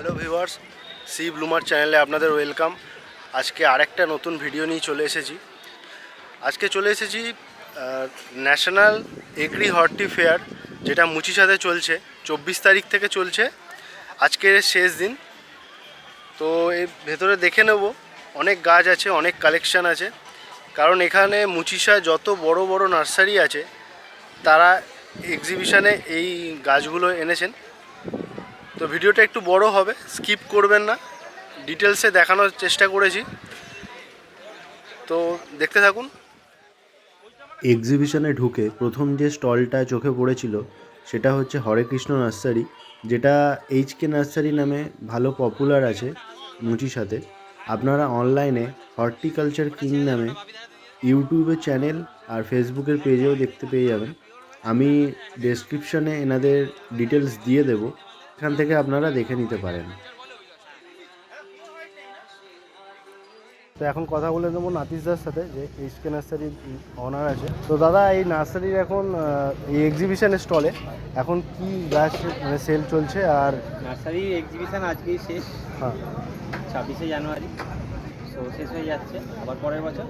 Hello viewers, C bloomer চ্যানেলে আপনাদের welcome. আজকে আরেকটা নতুন ভিডিও নিয়ে চলে এসেছি। আজকে চলে এসেছি ন্যাশনাল এগ্রি হর্টি ফেয়ার, যেটা মুচিসাতে চলছে। 24 তারিখ থেকে চলছে, আজকের শেষ দিন। তো এর ভেতরে দেখে নেব, অনেক গাছ আছে, অনেক কালেকশান আছে। কারণ এখানে মুচিসা যত বড় বড় নার্সারি আছে, তারা এক্সিবিশানে এই গাছগুলো এনেছেন। তো ভিডিওটা একটু বড় হবে, স্কিপ করবেন না, ডিটেলসে দেখানোর চেষ্টা করেছি, তো দেখতে থাকুন। এক্সিবিশনে ঢুকে প্রথম যে স্টলটা চোখে পড়েছিল সেটা হচ্ছে হরে কৃষ্ণ নার্সারি, যেটা এইচকে নার্সারি নামে ভালো পপুলার আছে মুচিসাতে। আপনারা অনলাইনে হর্টিকালচার কিং নামে ইউটিউবের চ্যানেল আর ফেসবুকের পেজেও দেখতে পেয়ে যাবেন। আমি ডেসক্রিপশনে এনাদের ডিটেলস দিয়ে দেব, এখান থেকে আপনারা দেখে নিতে পারেন। তো এখন কথা বলে নেবো নাতিশদার সাথে, যে এইচকে নার্সারির অনার আছে। তো দাদা, এই নার্সারির এখন এই এক্সিবিশনের স্টলে এখন কি গাছ মানে সেল চলছে? আর নার্সারির এক্সিবিশন আজকেই শেষ। হ্যাঁ, 26শে জানুয়ারি, তো শেষ হয়ে যাচ্ছে। আবার পরের বছর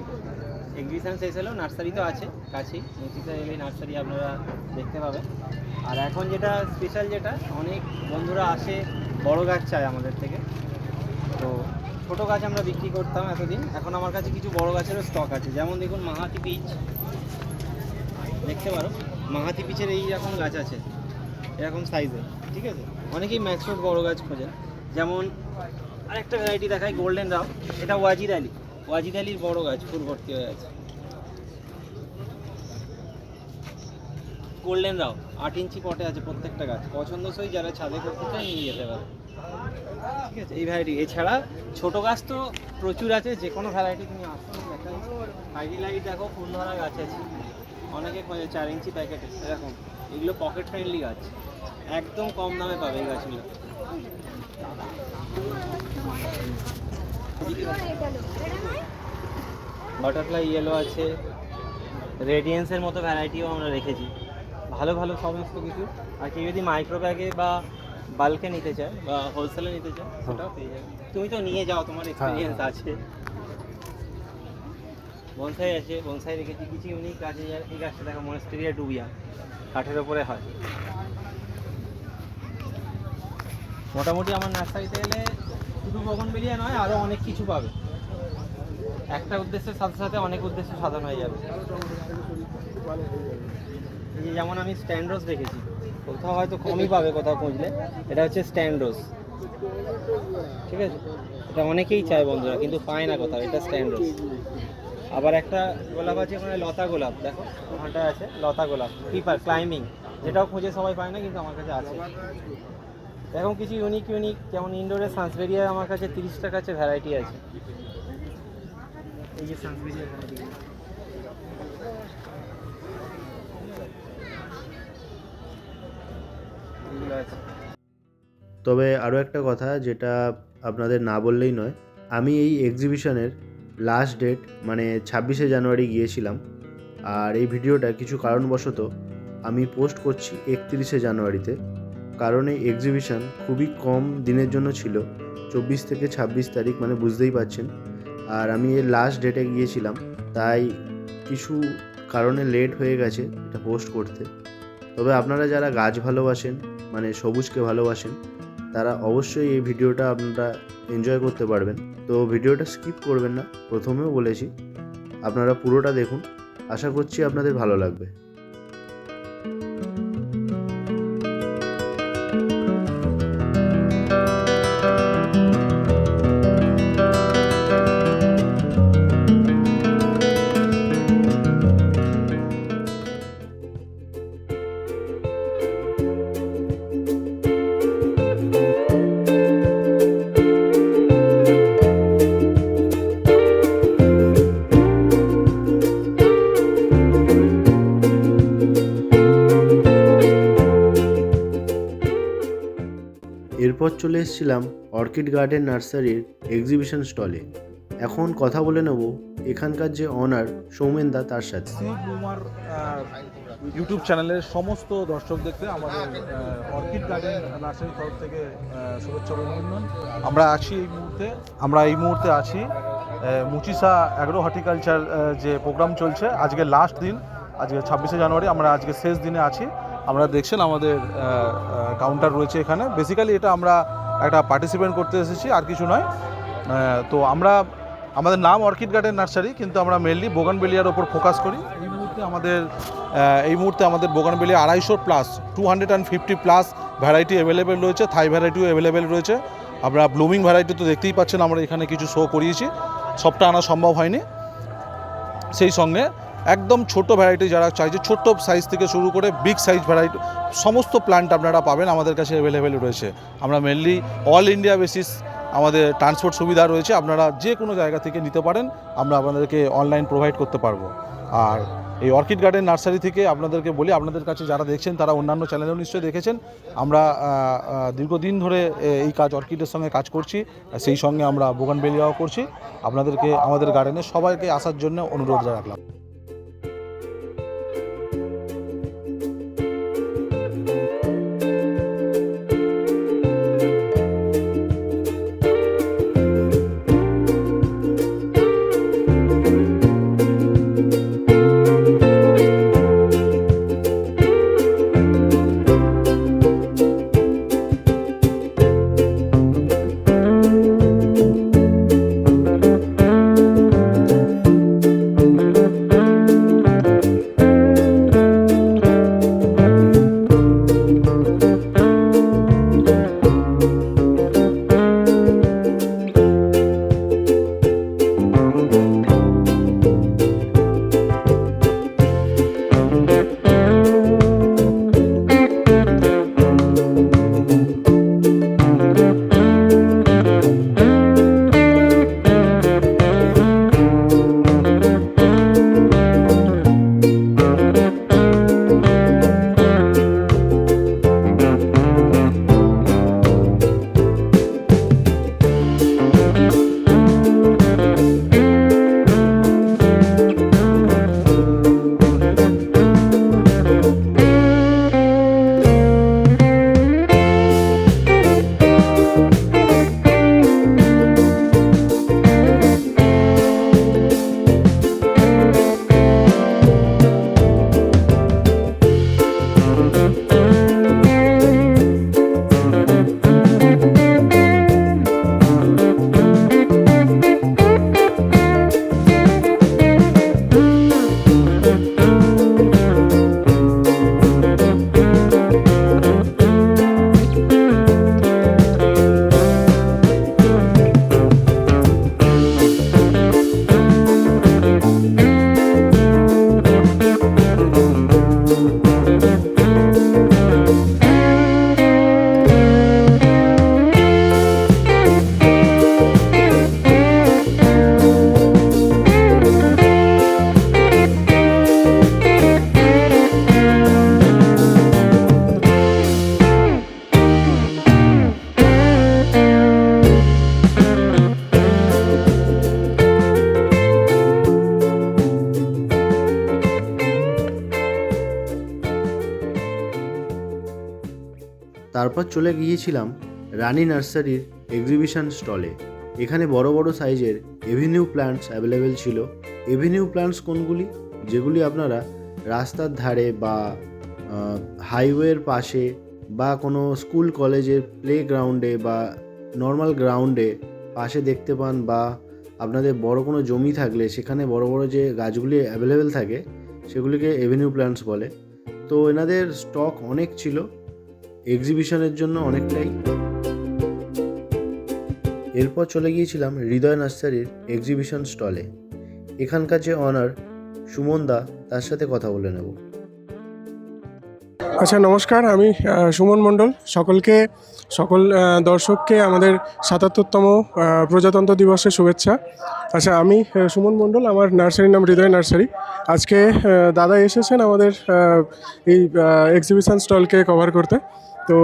এক্সিবিশন শেষ হলেও নার্সারি তো আছে কাছেই। মুচিসা এলে নার্সারি আপনারা দেখতে পাবেন। আর এখন যেটা স্পেশাল, যেটা অনেক বন্ধুরা আসে, বড় গাছ চায় আমাদের থেকে। তো ছোট গাছ আমরা বিক্রি করতাম এতদিন, এখন আমার কাছে কিছু বড় গাছেরও স্টক আছে। যেমন দেখুন, মাহাতি পিচ দেখতে পারো। মাহাতি পিচের এই রকম গাছ আছে, এরকম সাইজের, ঠিক আছে। অনেকেই ম্যাক্সিমাম বড় গাছ খোঁজেন। যেমন আরেকটা ভ্যারাইটি দেখায়, গোল্ডেন রাও। এটা ওয়াজিদ আলির বড় গাছ, ফুল ভর্তি হয়ে আছে। গোল্ডেন রাও 8 ইঞ্চি পটে আছে প্রত্যেকটা গাছ। পছন্দসই যারা ছাদে করতে চায় নিয়ে যেতে পারে, ঠিক আছে। এই ভ্যারাইটি এছাড়া ছোট গাছ তো প্রচুর আছে, যে কোনো ভ্যারাইটি তুমি আসতে দেখাই। হাইলাইট দেখো, ফুল ধরা গাছ আছে। অনেকে খোঁজে 4 ইঞ্চি প্যাকেটে এরকম। এগুলো পকেট ফ্রেন্ডলি গাছ, একদম কম দামে পাবে এই গাছগুলো। বাটারফ্লাই ইয়েলো আছে, রেডিয়েন্সের মতো ভ্যারাইটিও আমরা রেখেছি। ভালো ভালো সমস্ত কিছু। আর কেউ যদি মাইক্রো ব্যাগে বা বাল্কে নিতে চায় বা হোলসেলে নিতে চায়, সেটাও পেয়ে যাবে। তুমি তো নিয়ে যাও, তোমার এক্সপিরিয়েন্স আছে। বনসাই আছে, বনসাই রেখেছি কিছু ইউনিক গাছ। এই গাছটা দেখো, মনস্টেরিয়া ডুবিয়া, কাঠের ওপরে হয়। মোটামুটি আমার নার্সারিতে এলে শুধু বগনভেলিয়া নয়, আরও অনেক কিছু পাবে। একটা উদ্দেশ্যের সাথে সাথে অনেক উদ্দেশ্য সাধন হয়ে যাবে। এই যে যেমন আমি স্ট্যান্ড রোজ রেখেছি, কোথাও হয়তো কমই পাবে কোথাও খুঁজলে। এটা হচ্ছে স্ট্যান্ড রোজ, ঠিক আছে। এটা অনেকেই চায় বন্ধুরা, কিন্তু পায় না কোথাও। এটা স্ট্যান্ড রোজ। আবার একটা গোলাপ আছে ওখানে, লতা গোলাপ দেখো ওখানটা আছে, লতা গোলাপ ক্রিপার ক্লাইম্বিং, যেটাও খুঁজে সবাই পায় না, কিন্তু আমার কাছে আছে। এখন কিছু ইউনিক যেমন ইনডোরের সানসভেরিয়া আমার কাছে 30টা কাছে ভ্যারাইটি আছে। এই যে সানসভেরিয়া ভ্যারাইটি এগুলো আছে। তবে আরও একটা কথা, যেটা আপনাদের না বললেই নয়, আমি এই এক্সিবিশনের লাস্ট ডেট মানে 26শে জানুয়ারি গিয়েছিলাম। আর এই ভিডিওটা কিছু কারণবশত আমি পোস্ট করছি 31শে জানুয়ারিতে, কারণ এই এক্সিবিশন খুবই কম দিনের জন্য ছিল, 24 থেকে 26 তারিখ, মানে বুঝতেই পারছেন। আর আমি এর লাস্ট ডেটে গিয়েছিলাম, তাই কিছু কারণে লেট হয়ে গেছে এটা পোস্ট করতে। তবে আপনারা যারা গাছ ভালোবাসেন, মানে সবুজকে ভালোবাসেন, তারা অবশ্যই এই ভিডিওটা আপনারা এনজয় করতে পারবেন। তো ভিডিওটা স্কিপ করবেন না, প্রথমেও বলেছি, আপনারা পুরোটা দেখুন, আশা করছি আপনাদের ভালো লাগবে। এরপর চলে এসেছিলাম অর্কিড গার্ডেন নার্সারির এক্সিবিশন স্টলে। এখন কথা বলে নেব এখানকার যে অনার সৌমেন দা, তার সাথে। সি ব্লুমার ইউটিউব চ্যানেলের সমস্ত দর্শকদেরকে আমাদের অর্কিড গার্ডেন নার্সারির তরফ থেকে শুভেচ্ছা অভিনন্দন। আমরা এই মুহূর্তে আছি মুচিসা অ্যাগ্রো হর্টিকালচার যে প্রোগ্রাম চলছে, আজকে লাস্ট দিন, আজকে 26শে জানুয়ারি, আমরা আজকে শেষ দিনে আছি। আমরা দেখছেন আমাদের কাউন্টার রয়েছে এখানে। বেসিক্যালি এটা আমরা একটা পার্টিসিপেন্ট করতে এসেছি, আর কিছু নয়। তো আমাদের নাম অর্কিড গার্ডেন নার্সারি, কিন্তু আমরা মেনলি বোগানভেলিয়ার ওপর ফোকাস করি। এই মুহূর্তে আমাদের বোগানভেলিয়া 250 250 প্লাস ভ্যারাইটি অ্যাভেলেবেল রয়েছে। থাই ভ্যারাইটিও অ্যাভেলেবেল রয়েছে। আমরা ব্লুমিং ভ্যারাইটি তো দেখতেই পাচ্ছেন, আমরা এখানে কিছু শো করিয়েছি, সবটা আনা সম্ভব হয়নি। সেই সঙ্গে একদম ছোট ভ্যারাইটি যারা চাইছে, ছোট্ট সাইজ থেকে শুরু করে বিগ সাইজ ভ্যারাইটি সমস্ত প্ল্যান্ট আপনারা পাবেন আমাদের কাছে অ্যাভেলেবেল রয়েছে। আমরা মেনলি অল ইন্ডিয়া বেসিস আমাদের ট্রান্সপোর্ট সুবিধা রয়েছে, আপনারা যে কোনো জায়গা থেকে নিতে পারেন, আমরা আপনাদেরকে অনলাইন প্রোভাইড করতে পারবো। আর এই অর্কিড গার্ডেন নার্সারি থেকে আপনাদেরকে বলি, আপনাদের কাছে যারা দেখছেন তারা অন্যান্য চ্যানেলেও নিশ্চয়ই দেখেছেন, আমরা দীর্ঘদিন ধরে এই কাজ অর্কিডের সঙ্গে কাজ করছি, সেই সঙ্গে আমরা বোগানভেলিয়াও করছি। আপনাদেরকে আমাদের গার্ডেনে সবাইকে আসার জন্য অনুরোধ রাখলাম। তারপর চলে গিয়েছিলাম রানী নার্সারির এক্সিবিশন স্টলে। এখানে বড় বড় সাইজের এভিনিউ প্ল্যান্টস অ্যাভেলেবেল ছিল। এভিনিউ প্ল্যান্টস কোনগুলি? যেগুলি আপনারা রাস্তার ধারে বা হাইওয়ের পাশে বা কোনো স্কুল কলেজের প্লে গ্রাউন্ডে বা নর্মাল গ্রাউন্ডে পাশে দেখতে পান, বা আপনাদের বড় কোনো জমি থাকলে সেখানে বড় বড় যে গাছগুলি অ্যাভেলেবেল থাকে সেগুলিকে এভিনিউ প্ল্যান্টস বলে। তো এনাদের স্টক অনেক ছিল এক্সিবিশনের জন্য, অনেকটাই। এরপর চলে গিয়েছিলাম হৃদয় নার্সারির এক্সিবিশন স্টলে। এখানকার যে অনার সুমন দা, তার সাথে কথা বলে নেব। আচ্ছা, নমস্কার, আমি সুমন মণ্ডল। সকল দর্শককে আমাদের 77তম প্রজাতন্ত্র দিবসের শুভেচ্ছা। আচ্ছা, আমি সুমন মণ্ডল, আমার নার্সারির নাম হৃদয় নার্সারি। আজকে দাদা এসেছেন আমাদের এই এক্সিবিশন স্টলকে কভার করতে। তো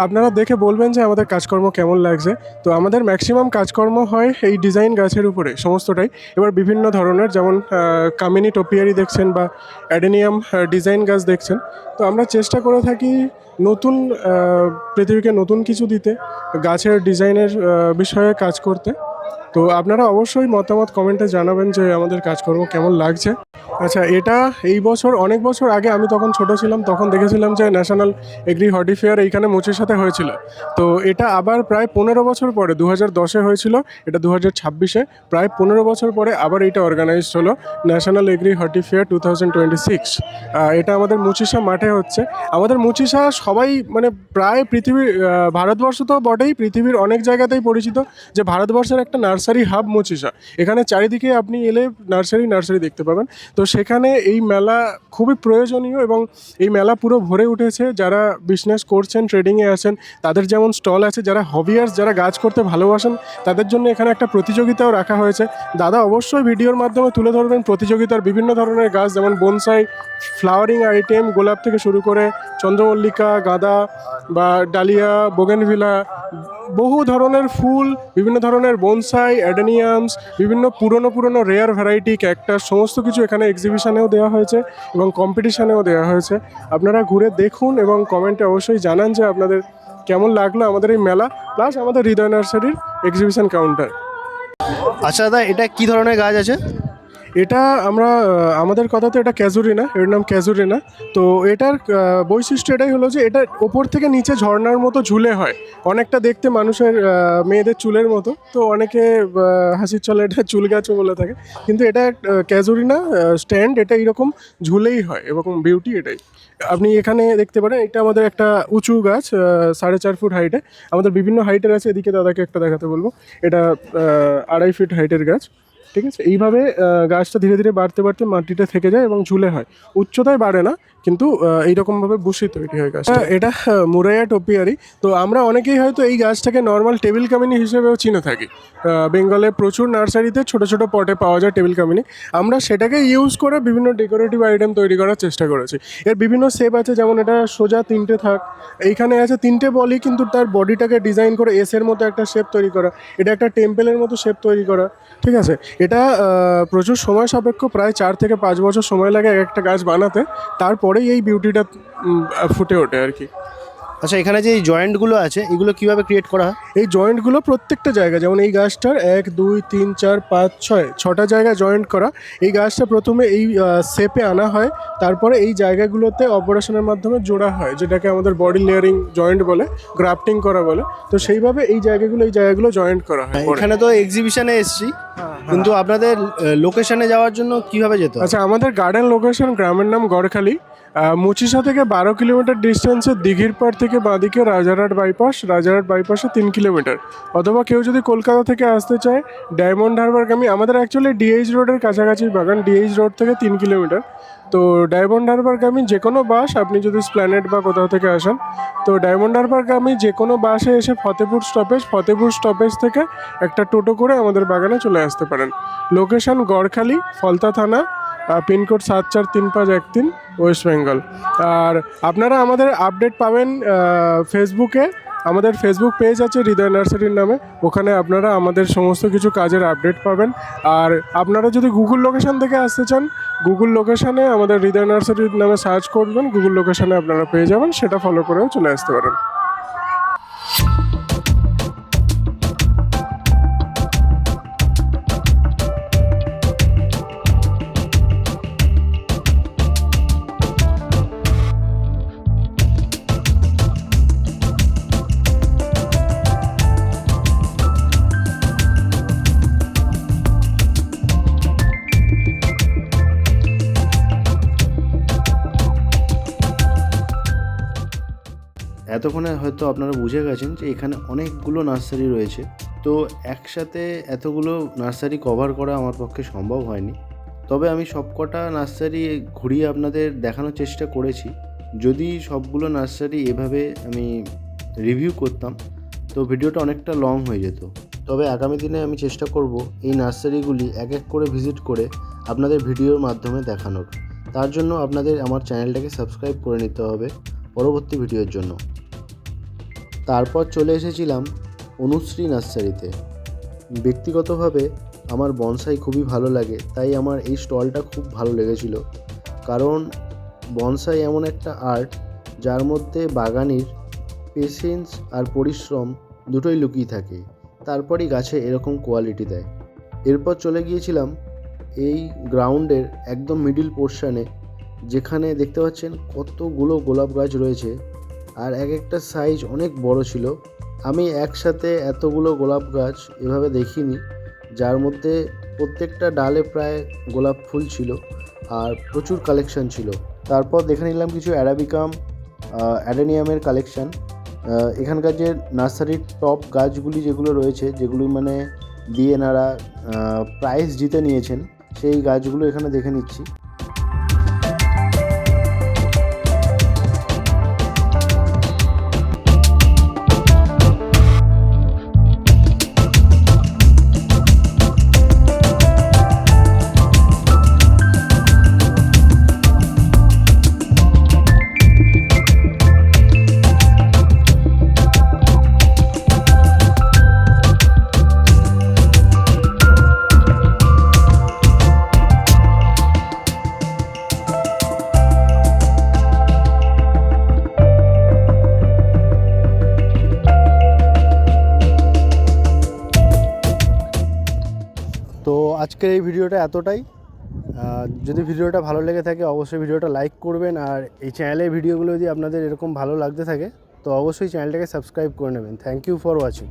আপনারা দেখে বলবেন যে আমাদের কাজকর্ম কেমন লাগছে। তো আমাদের ম্যাক্সিমাম কাজকর্ম হয় এই ডিজাইন গাছের উপরে সমস্তটাই। এবার বিভিন্ন ধরনের, যেমন কামিনী টপিয়ারি দেখছেন বা অ্যাডেনিয়াম ডিজাইন গাছ দেখছেন। তো আমরা চেষ্টা করে থাকি নতুন পৃথিবীকে নতুন কিছু দিতে, গাছের ডিজাইনের বিষয়ে কাজ করতে। তো আপনারা অবশ্যই মতামত কমেন্টে জানাবেন যে আমাদের কাজকর্ম কেমন লাগছে। আচ্ছা, এটা এই বছর, অনেক বছর আগে আমি তখন ছোট ছিলাম, তখন দেখেছিলাম যে ন্যাশনাল এগ্রি হর্টি ফেয়ার এইখানে মুচির সাথে হয়েছিল। তো এটা আবার প্রায় 15 বছর পরে 2010-এ হয়েছিল, এটা 2026-এ প্রায় 15 বছর পরে আবার এটা অর্গানাইজড হলো ন্যাশনাল এগ্রি হর্টি ফেয়ার 2026। এটা আমাদের মুচিসা মাঠে হচ্ছে। আমাদের মুচিসা সবাই মানে প্রায় পৃথিবীর, ভারতবর্ষ তো বটেই, পৃথিবীর অনেক জায়গাতেই পরিচিত যে ভারতবর্ষের একটা নার্সারি হাব মুচিসা। এখানে চারিদিকে আপনি এলে নার্সারি দেখতে পাবেন। তো সেখানে এই মেলা খুবই প্রয়োজনীয় এবং এই মেলা পুরো ভরে উঠেছে। যারা বিজনেস করছেন, ট্রেডিংয়ে আছেন, তাদের যেমন স্টল আছে, যারা হবিয়ার্স, যারা গাছ করতে ভালোবাসেন, তাদের জন্য এখানে একটা প্রতিযোগিতাও রাখা হয়েছে। দাদা অবশ্যই ভিডিওর মাধ্যমে তুলে ধরবেন প্রতিযোগিতার বিভিন্ন ধরনের গাছ, যেমন বনসাই, ফ্লাওয়ারিং আইটেম, গোলাপ থেকে শুরু করে চন্দ্রমল্লিকা, গাঁদা বা ডালিয়া, বোগেনভিলা, বহু ধরনের ফুল, বিভিন্ন ধরনের বনসাই, অ্যাডেনিয়ামস, বিভিন্ন পুরনো রেয়ার ভ্যারাইটি ক্যাকটাস, সমস্ত কিছু এখানে এক্সিবিশনেও দেওয়া হয়েছে এবং কম্পিটিশানেও দেওয়া হয়েছে। আপনারা ঘুরে দেখুন এবং কমেন্টে অবশ্যই জানান যে আপনাদের কেমন লাগলো আমাদের এই মেলা, প্লাস আমাদের হৃদয় নার্সারির এক্সিবিশন কাউন্টার। আচ্ছা দাদা, এটা কি ধরনের গাছ আছে? এটা আমরা, আমাদের কথা তো এটা ক্যাজুরিনা, এর নাম ক্যাজুরিনা। তো এটার বৈশিষ্ট্য এটাই হলো যে এটা ওপর থেকে নিচে ঝর্ণার মতো ঝুলে হয়, অনেকটা দেখতে মানুষের মেয়েদের চুলের মতো। তো অনেকে হাসির চলে এটা চুল গাছও বলে থাকে, কিন্তু এটা ক্যাজুরিনা স্ট্যান্ড, এটা এরকম ঝুলেই হয় এবং বিউটি এটাই। আপনি এখানে দেখতে পারেন, এটা আমাদের একটা উঁচু গাছ, 4.5 ফুট হাইটে। আমাদের বিভিন্ন হাইটের আছে, এদিকে দাদাকে একটা দেখাতে বলবো। এটা 2.5 ফিট হাইটের গাছ, ঠিক আছে। এইভাবে গাছটা ধীরে ধীরে বাড়তে বাড়তে মাটিতে থেকে যায় এবং ঝুলে হয়, উচ্চতায় বাড়ে না, কিন্তু এইরকমভাবে বুশি তৈরি হয় গাছটা। এটা মুরাইয়া টপিয়ারি। তো আমরা অনেকেই হয়তো এই গাছটাকে নর্মাল টেবিল কামিনী হিসেবেও চিনে থাকি। বেঙ্গলে প্রচুর নার্সারিতে ছোট ছোট পটে পাওয়া যায় টেবিল কামিনী। আমরা সেটাকে ইউজ করে বিভিন্ন ডেকোরেটিভ আইটেম তৈরি করার চেষ্টা করেছি। এর বিভিন্ন শেপ আছে, যেমন এটা সোজা 3টে থাক, এইখানে আছে 3টে বলি, কিন্তু তার বডিটাকে ডিজাইন করে এসের মতো একটা শেপ তৈরি করা, এটা একটা টেম্পেলের মতো শেপ তৈরি করা, ঠিক আছে। এটা প্রচুর সময় সাপেক্ষ, প্রায় 4 থেকে 5 বছর সময় লাগে এক একটা গাছ বানাতে, তারপরেই এই বিউটিটা ফুটে ওঠে আর কি। আচ্ছা, এখানে যে এই জয়েন্টগুলো আছে, এগুলো কিভাবে ক্রিয়েট করা হয়? এই জয়েন্টগুলো প্রত্যেকটা জায়গা, যেমন এই গাছটার 1 2 3 4 5 6টা জায়গায় জয়েন্ট করা। এই গাছটা প্রথমে এই শেপে আনা হয়, তারপরে এই জায়গাগুলোতে অপারেশনের মাধ্যমে জোড়া হয়, যেটাকে আমাদের বডি লেয়ারিং জয়েন্ট বলে, গ্রাফটিং করা বলে। তো সেইভাবে এই জায়গাগুলো জয়েন্ট করা হয়। এখানে তো এক্সিবিশনে এসেছি, কিন্তু আপনাদের লোকেশনে যাওয়ার জন্য কিভাবে যেতে হয়? আচ্ছা, আমাদের গার্ডেন লোকেশন, গ্রামের নাম গড়খালি, মুচিসা থেকে 12 কিলোমিটার ডিস্টেন্সে, দিঘির পাড় থেকে বাঁদিকে রাজারহাট বাইপাসে 3 কিলোমিটার। অথবা কেউ যদি কলকাতা থেকে আসতে চায় ডায়মন্ড হারবারগামী, আমাদের অ্যাকচুয়ালি ডিএইচ রোডের কাছাকাছি বাগান, ডিএইচ রোড থেকে 3 কিলোমিটার। তো ডায়মন্ড হারবারগামী যে কোনো বাস, আপনি যদি স্প্ল্যানেড বা কোথাও থেকে আসেন, তো ডায়মন্ড হারবারগামী যে কোনো বাসে এসে ফতেপুর স্টপেজ থেকে একটা টোটো করে আমাদের বাগানে চলে আসতে পারেন। লোকেশন গড়খালি, ফলতা থানা, পিনকোড 743513, ওয়েস্ট বেঙ্গল। আর আপনারা আমাদের আপডেট পাবেন ফেসবুকে, আমাদের ফেসবুক পেজ আছে হৃদয় নার্সারির নামে, ওখানে আপনারা আমাদের সমস্ত কিছু কাজের আপডেট পাবেন। আর আপনারা যদি গুগল লোকেশন থেকে আসতে চান, গুগল লোকেশানে আমাদের হৃদয় নার্সারির নামে সার্চ করবেন, গুগল লোকেশানে আপনারা পেয়ে যাবেন, সেটা ফলো করেও চলে আসতে পারেন। এতক্ষণে হয়তো আপনারা বুঝে গেছেন যে এখানে অনেকগুলো নার্সারি রয়েছে। তো একসাথে এতগুলো নার্সারি কভার করা আমার পক্ষে সম্ভব হয়নি, তবে আমি সবকটা নার্সারি ঘুরিয়ে আপনাদের দেখানোর চেষ্টা করেছি। যদি সবগুলো নার্সারি এভাবে আমি রিভিউ করতাম তো ভিডিওটা অনেকটা লং হয়ে যেত। তবে আগামী দিনে আমি চেষ্টা করব এই নার্সারিগুলি এক এক করে ভিজিট করে আপনাদের ভিডিওর মাধ্যমে দেখানোর। তার জন্য আপনাদের আমার চ্যানেলটাকে সাবস্ক্রাইব করে নিতে হবে পরবর্তী ভিডিওর জন্য। তারপর চলে এসেছিলাম অনুশ্রী নার্সারিতে। ব্যক্তিগতভাবে আমার বনসাই খুবই ভালো লাগে, তাই আমার এই স্টলটা খুব ভালো লেগেছিল। কারণ বনসাই এমন একটা আর্ট যার মধ্যে বাগানির পেশেন্স আর পরিশ্রম দুটোই লুকিয়ে থাকে, তারপরই গাছে এরকম কোয়ালিটি দেয়। এরপর চলে গিয়েছিলাম এই গ্রাউন্ডের একদম মিডিল পোর্শনে, যেখানে দেখতে পাচ্ছেন কতগুলো গোলাপ গাছ রয়েছে আর এক একটা সাইজ অনেক বড় ছিল। আমি একসাথে এতগুলো গোলাপ গাছ এভাবে দেখিনি, যার মধ্যে প্রত্যেকটা ডালে প্রায় গোলাপ ফুল ছিল আর প্রচুর কালেকশন ছিল। তারপর দেখে নিলাম কিছু অ্যারাবিকাম অ্যাডেনিয়ামের কালেকশন। এখানকার যে নার্সারির টপ গাছগুলি যেগুলো রয়েছে, যেগুলি মানে দিয়ে এনারা প্রাইজ জিতে নিয়েছেন, সেই গাছগুলো এখানে দেখে নিচ্ছি। তো আজকের এই ভিডিওটা এতটাই। যদি ভিডিওটা ভালো লেগে থাকে অবশ্যই ভিডিওটা লাইক করবেন, আর এই চ্যানেলের ভিডিওগুলো যদি আপনাদের এরকম ভালো লাগতে থাকে তো অবশ্যই চ্যানেলটাকে সাবস্ক্রাইব করে নেবেন। Thank you for watching.